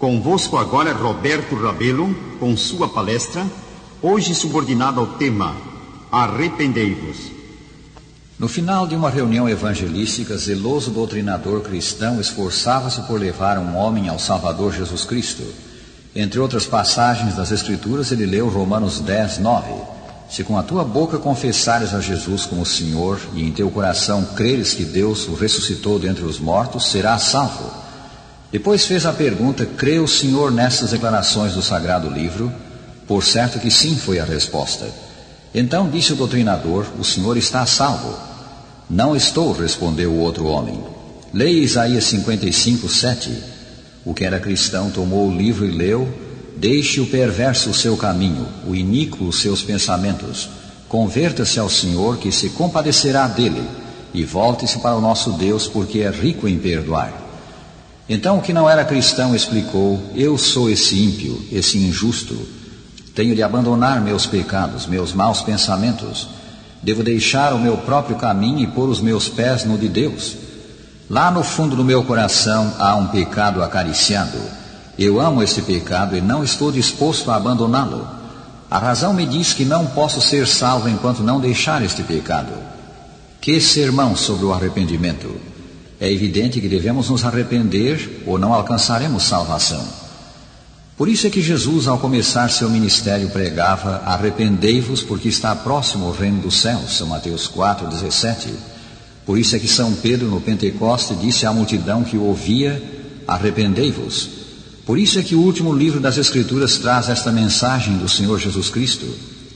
Convosco agora Roberto Rabelo, com sua palestra, hoje subordinada ao tema Arrependei-vos. No final de uma reunião evangelística, zeloso doutrinador cristão esforçava-se por levar um homem ao Salvador Jesus Cristo. Entre outras passagens das Escrituras, ele leu Romanos 10, 9. Se com a tua boca confessares a Jesus como Senhor e em teu coração creres que Deus o ressuscitou dentre os mortos, serás salvo. Depois fez a pergunta: crê o Senhor nestas declarações do Sagrado Livro? Por certo que sim, foi a resposta. Então disse o doutrinador: o Senhor está salvo. Não estou, respondeu o outro homem. Leia Isaías 55, 7. O que era cristão tomou o livro e leu: deixe o perverso o seu caminho, o iníquo os seus pensamentos. Converta-se ao Senhor, que se compadecerá dele, e volte-se para o nosso Deus, porque é rico em perdoar. Então o que não era cristão explicou: eu sou esse ímpio, esse injusto. Tenho de abandonar meus pecados, meus maus pensamentos. Devo deixar o meu próprio caminho e pôr os meus pés no de Deus. Lá no fundo do meu coração há um pecado acariciado. Eu amo esse pecado e não estou disposto a abandoná-lo. A razão me diz que não posso ser salvo enquanto não deixar este pecado. Que sermão sobre o arrependimento! É evidente que devemos nos arrepender ou não alcançaremos salvação. Por isso é que Jesus, ao começar seu ministério, pregava: arrependei-vos, porque está próximo o reino dos céus. São Mateus 4, 17. Por isso é que São Pedro, no Pentecoste, disse à multidão que o ouvia: arrependei-vos. Por isso é que o último livro das Escrituras traz esta mensagem do Senhor Jesus Cristo: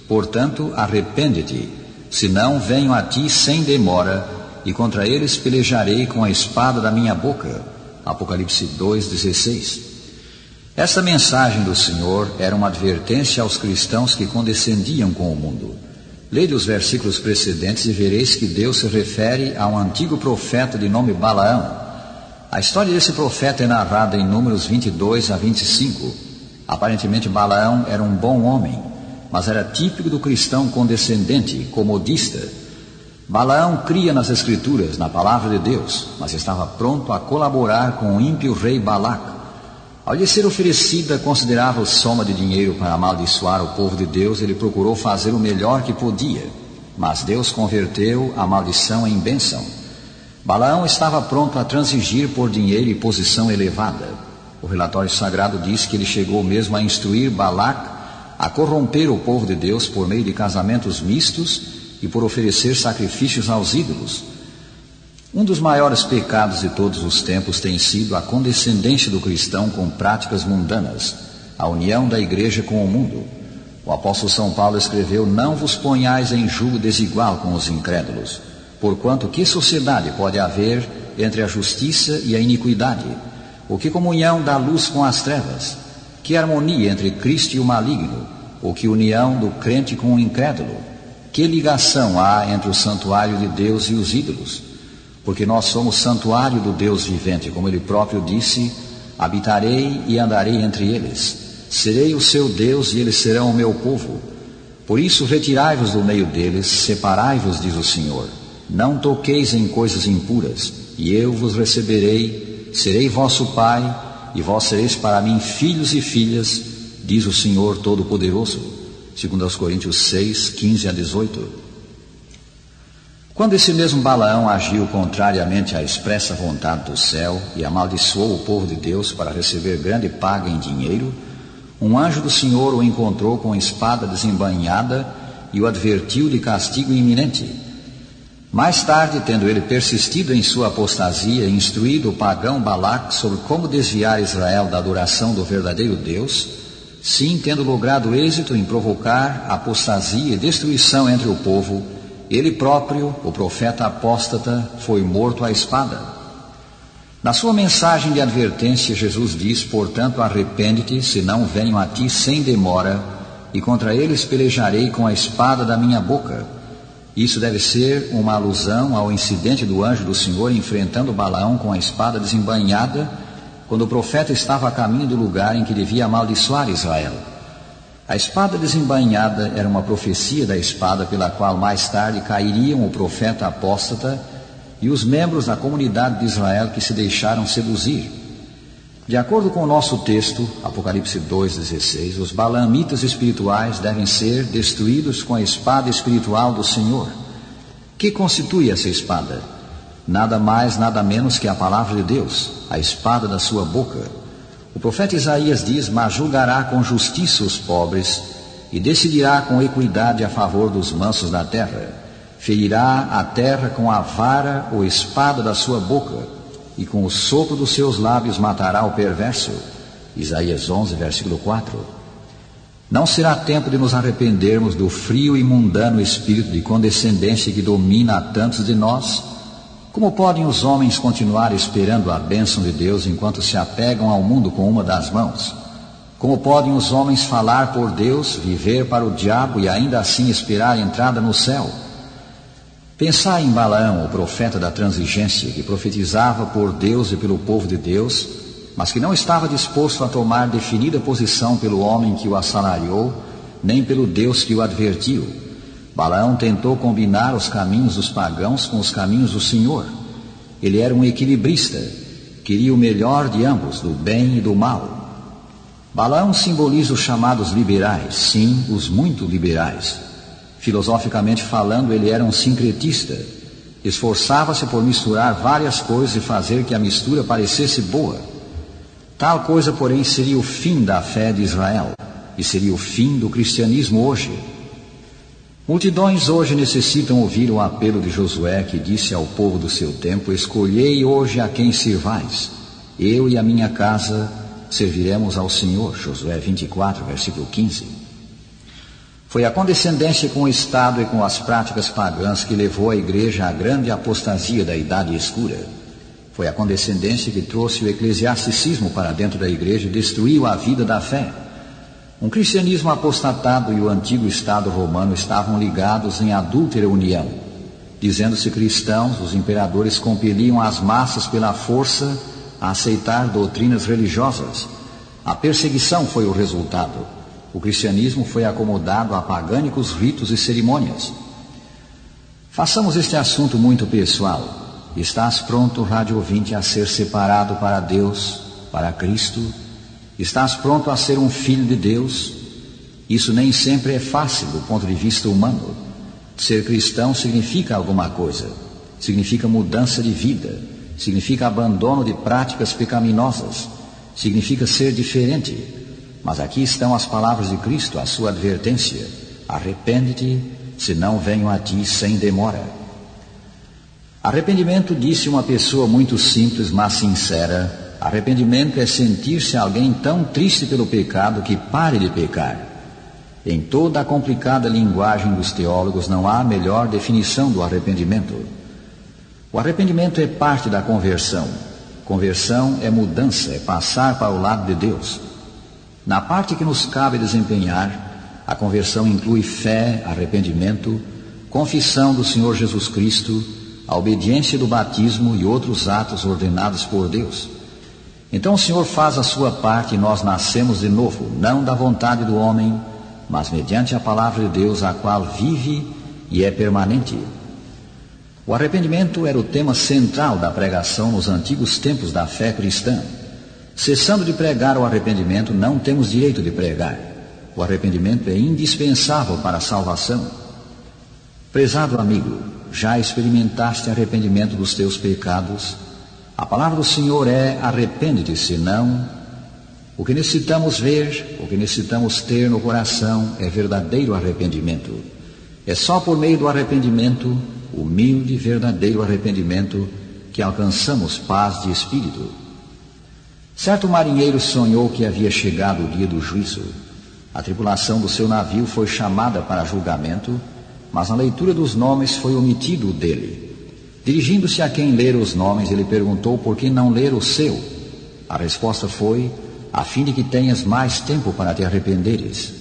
portanto, arrepende-te, senão venho a ti sem demora, e contra eles pelejarei com a espada da minha boca. Apocalipse 2,16. Essa mensagem do Senhor era uma advertência aos cristãos que condescendiam com o mundo. Leia os versículos precedentes e vereis que Deus se refere a um antigo profeta de nome Balaão. A história desse profeta é narrada em Números 22 a 25. Aparentemente Balaão era um bom homem, mas era típico do cristão condescendente, comodista. Balaão cria nas Escrituras, na palavra de Deus, mas estava pronto a colaborar com o ímpio rei Balac. Ao lhe ser oferecida considerável soma de dinheiro para amaldiçoar o povo de Deus, ele procurou fazer o melhor que podia, mas Deus converteu a maldição em bênção. Balaão estava pronto a transigir por dinheiro e posição elevada. O relatório sagrado diz que ele chegou mesmo a instruir Balac a corromper o povo de Deus por meio de casamentos mistos e por oferecer sacrifícios aos ídolos. Um dos maiores pecados de todos os tempos tem sido a condescendência do cristão com práticas mundanas, a união da igreja com o mundo. O apóstolo São Paulo escreveu: não vos ponhais em julgo desigual com os incrédulos, porquanto que sociedade pode haver entre a justiça e a iniquidade? Ou que comunhão da luz com as trevas? Que harmonia entre Cristo e o maligno? Ou que união do crente com o incrédulo? Que ligação há entre o santuário de Deus e os ídolos? Porque nós somos santuário do Deus vivente, como ele próprio disse: habitarei e andarei entre eles. Serei o seu Deus e eles serão o meu povo. Por isso retirai-vos do meio deles, separai-vos, diz o Senhor. Não toqueis em coisas impuras, e eu vos receberei, serei vosso Pai, e vós sereis para mim filhos e filhas, diz o Senhor Todo-Poderoso. 2 Coríntios 6, 15 a 18. Quando esse mesmo Balaão agiu contrariamente à expressa vontade do céu e amaldiçoou o povo de Deus para receber grande paga em dinheiro, um anjo do Senhor o encontrou com espada desembainhada e o advertiu de castigo iminente. Mais tarde, tendo ele persistido em sua apostasia e instruído o pagão Balac sobre como desviar Israel da adoração do verdadeiro Deus, sim, tendo logrado êxito em provocar apostasia e destruição entre o povo, ele próprio, o profeta apóstata, foi morto à espada. Na sua mensagem de advertência, Jesus diz: portanto, arrepende-te, senão venho a ti sem demora, e contra eles pelejarei com a espada da minha boca. Isso deve ser uma alusão ao incidente do anjo do Senhor enfrentando Balaão com a espada desembainhada, quando o profeta estava a caminho do lugar em que devia amaldiçoar Israel. A espada desembainhada era uma profecia da espada pela qual mais tarde cairiam o profeta apóstata e os membros da comunidade de Israel que se deixaram seduzir. De acordo com o nosso texto, Apocalipse 2,16, os balaamitas espirituais devem ser destruídos com a espada espiritual do Senhor. Que constitui essa espada? Nada mais, nada menos que a palavra de Deus, a espada da sua boca. O profeta Isaías diz: mas julgará com justiça os pobres e decidirá com equidade a favor dos mansos da terra. Ferirá a terra com a vara ou espada da sua boca, e com o sopro dos seus lábios matará o perverso. Isaías 11, versículo 4. Não será tempo de nos arrependermos do frio e mundano espírito de condescendência que domina a tantos de nós. Como podem os homens continuar esperando a bênção de Deus enquanto se apegam ao mundo com uma das mãos? Como podem os homens falar por Deus, viver para o diabo e ainda assim esperar a entrada no céu? Pensai em Balaão, o profeta da transigência, que profetizava por Deus e pelo povo de Deus, mas que não estava disposto a tomar definida posição pelo homem que o assalariou, nem pelo Deus que o advertiu. Balaão tentou combinar os caminhos dos pagãos com os caminhos do Senhor. Ele era um equilibrista, queria o melhor de ambos, do bem e do mal. Balaão simboliza os chamados liberais, sim, os muito liberais. Filosoficamente falando, ele era um sincretista. Esforçava-se por misturar várias coisas e fazer que a mistura parecesse boa. Tal coisa, porém, seria o fim da fé de Israel e seria o fim do cristianismo hoje. Multidões hoje necessitam ouvir o apelo de Josué, que disse ao povo do seu tempo: escolhei hoje a quem sirvais. Eu e a minha casa serviremos ao Senhor. Josué 24, versículo 15. Foi a condescendência com o Estado e com as práticas pagãs que levou a igreja à grande apostasia da Idade Escura. Foi a condescendência que trouxe o eclesiasticismo para dentro da igreja e destruiu a vida da fé. Um cristianismo apostatado e o antigo Estado romano estavam ligados em adúltera união. Dizendo-se cristãos, os imperadores compeliam as massas pela força a aceitar doutrinas religiosas. A perseguição foi o resultado. O cristianismo foi acomodado a pagânicos ritos e cerimônias. Façamos este assunto muito pessoal. Estás pronto, rádio ouvinte, a ser separado para Deus, para Cristo? Estás pronto a ser um filho de Deus? Isso nem sempre é fácil do ponto de vista humano. Ser cristão significa alguma coisa. Significa mudança de vida. Significa abandono de práticas pecaminosas. Significa ser diferente. Mas aqui estão as palavras de Cristo, a sua advertência: arrepende-te, senão venho a ti sem demora. Arrependimento, disse uma pessoa muito simples, mas sincera, arrependimento é sentir-se alguém tão triste pelo pecado que pare de pecar. Em toda a complicada linguagem dos teólogos não há melhor definição do arrependimento. O arrependimento é parte da conversão. Conversão é mudança, é passar para o lado de Deus. Na parte que nos cabe desempenhar, a conversão inclui fé, arrependimento, confissão do Senhor Jesus Cristo, a obediência do batismo e outros atos ordenados por Deus. Então o Senhor faz a sua parte e nós nascemos de novo, não da vontade do homem, mas mediante a palavra de Deus, a qual vive e é permanente. O arrependimento era o tema central da pregação nos antigos tempos da fé cristã. Cessando de pregar o arrependimento, não temos direito de pregar. O arrependimento é indispensável para a salvação. Prezado amigo, já experimentaste arrependimento dos teus pecados? A palavra do Senhor é: arrepende-te, senão... O que necessitamos ver, o que necessitamos ter no coração é verdadeiro arrependimento. É só por meio do arrependimento, humilde e verdadeiro arrependimento, que alcançamos paz de espírito. Certo marinheiro sonhou que havia chegado o dia do juízo. A tripulação do seu navio foi chamada para julgamento, mas na leitura dos nomes foi omitido o dele. Dirigindo-se a quem lera os nomes, ele perguntou por que não ler o seu. A resposta foi: a fim de que tenhas mais tempo para te arrependeres.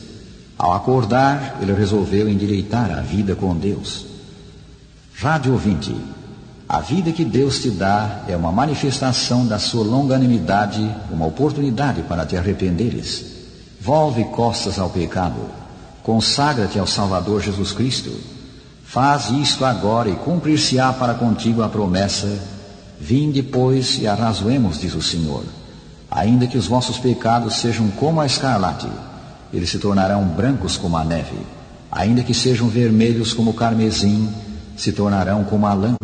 Ao acordar, ele resolveu endireitar a vida com Deus. Rádio ouvinte, a vida que Deus te dá é uma manifestação da sua longanimidade, uma oportunidade para te arrependeres. Volve costas ao pecado, consagra-te ao Salvador Jesus Cristo. Faz isto agora e cumprir-se-á para contigo a promessa: vinde, pois, e arrazoemos, diz o Senhor. Ainda que os vossos pecados sejam como a escarlate, eles se tornarão brancos como a neve. Ainda que sejam vermelhos como o carmesim, se tornarão como a lã.